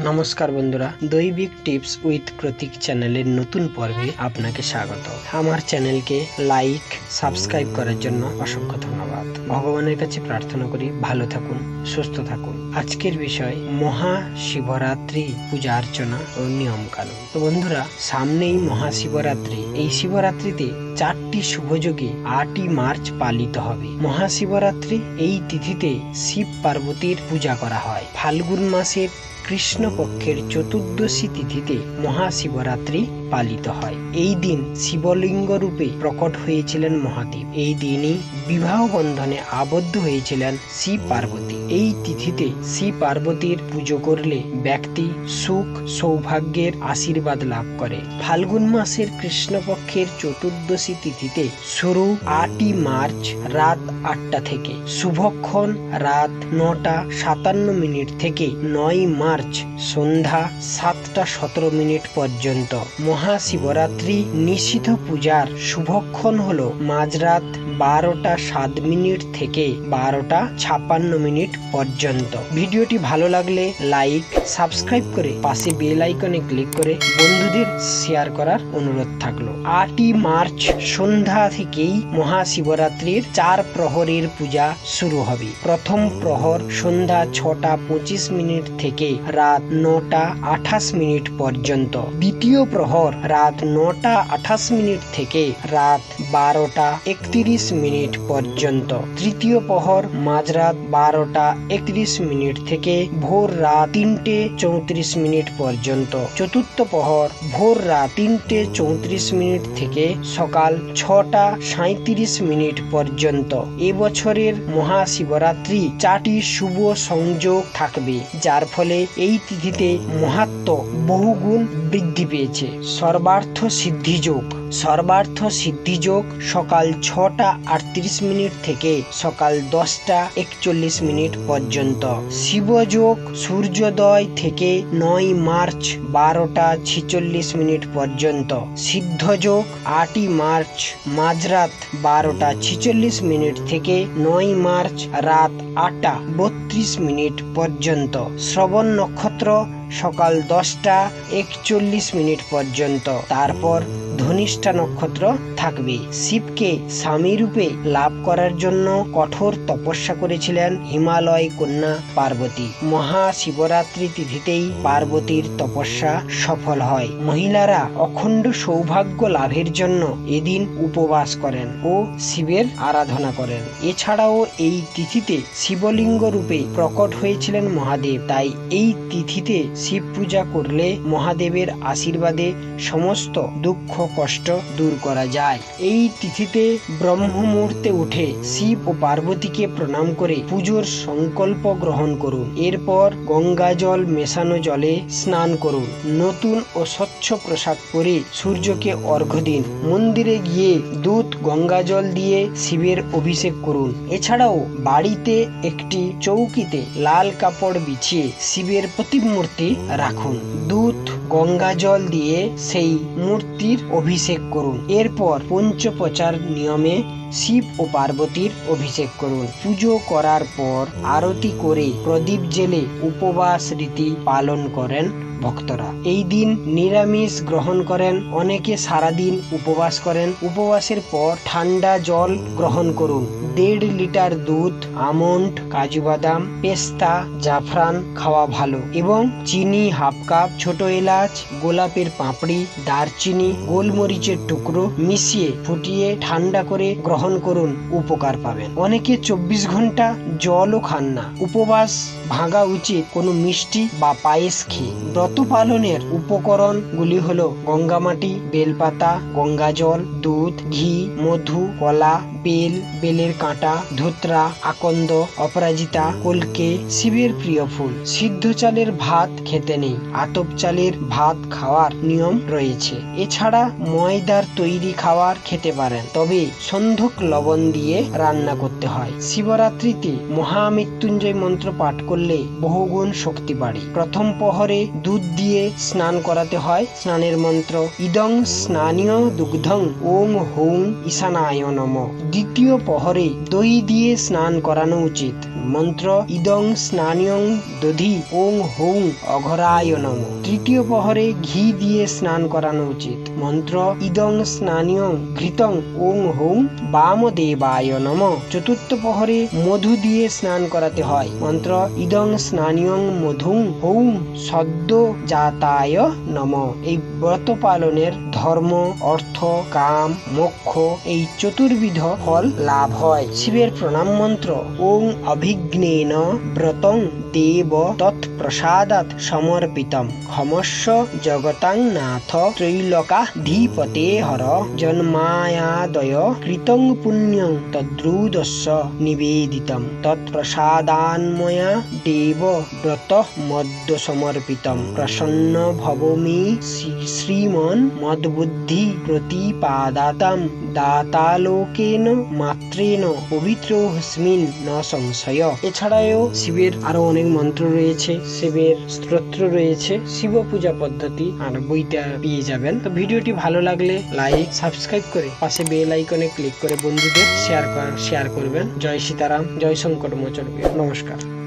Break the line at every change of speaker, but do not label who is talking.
নমস্কার বন্ধুরা, দৈবিক tips with প্রতীক চ্যানেলের নতুন পর্বে আপনাকে স্বাগত। আমার চ্যানেলকে লাইক সাবস্ক্রাইব করার জন্য অসংখ্য ধন্যবাদ। ভগবানের কাছে প্রার্থনা করি ভালো থাকুন, সুস্থ থাকুন। আজকের বিষয় মহাশিবরাত্রি পূজা অর্চনা ও নিয়ম কানুন। তো বন্ধুরা, সামনেই মহাশিবরাত্রি। এই শিবরাত্রিতে 4টি শুভযোগে 8ই মার্চ পালিত হবে। মহাশিবরাত্রি এই তিথিতে শিব পার্বতীর পূজা করা হয়। ফাল্গুন মাসের কৃষ্ণপক্ষের চতুর্দশী তিথিতে মহাশিবরাত্রি পালিত হয়। এই দিন শিবলিঙ্গ রূপে প্রকট হয়েছিলেন মহাদেব। এই দিনই বিবাহ বন্ধনে আবদ্ধ হয়েছিলেন শিব পার্বতী। এই তিথিতে শিব পার্বতীর পুজো করলে ব্যক্তি সুখ সৌভাগ্যের আশীর্বাদ লাভ করে। ফাল্গুন মাসের কৃষ্ণপক্ষের চতুর্দশী তিথিতে শুরু 8ই মার্চ রাত 8টা থেকে, শুভক্ষণ রাত 9টা 57 থেকে 9ই মার্চ সন্ধ্যা 7টা 17 পর্যন্ত। মহাশিবরাত্রি নিষিদ্ধ পূজার শুভক্ষণ হলো মাঝরাত 12টা 7 থেকে 12টা 56 পর্যন্ত। ভিডিওটি ভালো লাগলে লাইক সাবস্ক্রাইব করে পাশে বেল আইকনে ক্লিক করে বন্ধুদের শেয়ার করার অনুরোধ থাকলো। 8ই মার্চ সন্ধ্যা থেকেই মহাশিবরাত্রির 4 প্রহরের পূজা শুরু হবে। প্রথম প্রহর সন্ধ্যা 6টা 25 থেকে রাত 9টা 28 পর্যন্ত। দ্বিতীয় প্রহর রাত 9টা 28 থেকে রাত 12টা 31 পর্যন্ত। তৃতীয় প্রহর মাঝরাত 12টা 31 থেকে ভোর রাত 3টে 34 পর্যন্ত। চতুর্থ প্রহর ভোর রাত 3টে 34 থেকে সকাল 6টা 37 পর্যন্ত। এবছরের মহাশিবরাত্রি 4টি শুভ সংযোগ থাকবে, যার ফলে এই তিথিতে মাহাত্ম্য বহুগুণ বৃদ্ধি পেয়েছে। সর্বার্থ সিদ্ধিযোগ। সর্বার্থ সিদ্ধিযোগ সকাল 6টা 38 থেকে সকাল 10টা 41 পর্যন্ত। শিবযোগ সূর্যোদয় থেকে 9ই মার্চ 12টা 46 পর্যন্ত। সিদ্ধযোগ 8ই মার্চ মাঝরাত 12টা 46 থেকে 9ই মার্চ রাত 8টা 32 পর্যন্ত। শ্রবণ নক্ষত্র সকাল 10টা 41 পর্যন্ত। তারপর ধনিষ্ঠা নক্ষত্র থাকবে। শিবকে স্বামী রূপে লাভ করার জন্য কঠোর তপস্যা করেছিলেন হিমালয় কন্যা পার্বতী। মহাশিবরাত্রি তিথিতেই পার্বতীর তপস্যা সফল হয়। মহিলারা অখণ্ড সৌভাগ্য লাভের জন্য এদিন উপবাস করেন ও শিবের আরাধনা করেন। এছাড়াও এই তিথিতে শিবলিঙ্গ রূপে প্রকট হয়েছিলেন মহাদেব। তাই এই তিথিতে শিব পূজা করলে মহাদেবের আশীর্বাদে সমস্ত দুঃখ কষ্ট দূর করা যায়। এই তিথিতে ব্রহ্ম মুহূর্তে উঠে শিব ও পার্বতীকে প্রণাম করে পুজোর সংকল্প গ্রহণ করুন। এরপর গঙ্গা জল মেশানো জলে স্নান করুন। নতুন ও স্বচ্ছ পোশাক পরে সূর্যকে অর্ঘ্য দিন। মন্দিরে গিয়ে দুধ গঙ্গা জল দিয়ে শিবের অভিষেক করুন। এছাড়াও বাড়িতে একটি চৌকিতে লাল কাপড় বিছিয়ে শিবের প্রতিমূর্তি রাখুন। দুধ গঙ্গা জল দিয়ে সেই মূর্তির অভিষেক করুন। এরপর পঞ্চোপচার নিয়মে শিব ও পার্বতীর অভিষেক করুন। পুজো করার পর আরতি করে প্রদীপ জেলে উপবাস রীতি পালন করেন ভক্তরা। এই দিন নিরামিষ গ্রহণ করেন। অনেকে সারাদিন উপবাস করেন। উপবাসের পর ঠান্ডা জল গ্রহণ করুন। 1.5 লিটার দুধ, আমন্ড, কাজু বাদাম, পেস্তা, জাফরান খাওয়া ভালো এবং চিনি হাফ কাপ, ছোট এলাচ, গোলাপের পাপড়ি, দারচিনি, গোলমরিচের টুকরো মিশিয়ে ফুটিয়ে ঠান্ডা করে গ্রহণ করুন, উপকার পাবেন। অনেকে 24 ঘন্টা জলও খান না। উপবাস ভাঙা উচিত কোনো মিষ্টি বা পায়েস খেয়ে। ব্রত পালনের উপকরণ গুলি হলো গঙ্গামাটি, বেলপাতা, গঙ্গা জল, দুধ, ঘি, মধু, কলা, বেল, বেলের কাঁটা, ধুতরা, আকন্দ, অপরাজিতা, কলকে, শিবের প্রিয় ফুল। সিদ্ধ চালের ভাত খেতে নেই। আতপ চালের ভাত খাওয়ার নিয়ম রয়েছে। এছাড়া ময়দার তৈরি খাবার খেতে পারেন, তবে সন্ধক লবণ দিয়ে রান্না করতে হয়। শিবরাত্রিতে মহামৃত্যুঞ্জয় মন্ত্র পাঠ করলে বহুগুণ শক্তি বাড়ে। প্রথম প্রহরে দুধ দিয়ে স্নান করাতে হয়। স্নানের মন্ত্র ইদং স্নানীয় দুগ্ধং ওং হৌং ঈশানায় নমঃ। দ্বিতীয় প্রহরে দই দিয়ে স্নান করানো উচিত। মন্ত্র ইদং স্নানিয়ং দধি ওং হৌং অঘরায় নম। তৃতীয় প্রহরে ঘি দিয়ে স্নান করানো উচিত। মন্ত্র ইদং স্নানিয়ং ঘৃতং ওং হৌং বামদেবায় নম। চতুর্থ প্রহরে মধু দিয়ে স্নান করাতে হয়। মন্ত্র ইদং স্নানিয়ং মধুং হৌং সদ্য জাতায় নম। এই ব্রত পালনের ধর্ম, অর্থ, কাম, মোক্ষ এই চতুর্বিধ ফল লাভ হয়। শিবের প্রণাম মন্ত্র ওং অভিঘ্নেন ব্রতং দেব তৎপ্রসাদাৎ সমর্পিতম ক্ষমস্ব জগতাং নাথ ত্রৈলোকাধিপতে হর জন্মায়াদয় কৃতং পুণ্যং তদ্রুদস্য নিবেদিতম তৎপ্রসাদান্ময়া দেব ব্রত মদ্য সমর্পিতম প্রসন্ন ভবমি শ্রীমন মদ্বুদ্ধি প্রতিপাদাতাম দাতালোকেন মাত্রেন পবিত্রোস্মিন ন সংশয়। এছাড়াও শিবের আরো অনেক মন্ত্র রয়েছে, শিবের স্তোত্র রয়েছে, শিব পূজা পদ্ধতি আর বইটা পেয়ে যাবেন। তো ভিডিওটি ভালো লাগলে লাইক, সাবস্ক্রাইব করে পাশে বেল আইকনে ক্লিক করে বন্ধুদের শেয়ার করবেন। জয় সীতারাম, জয় শঙ্কর মোচন। নমস্কার।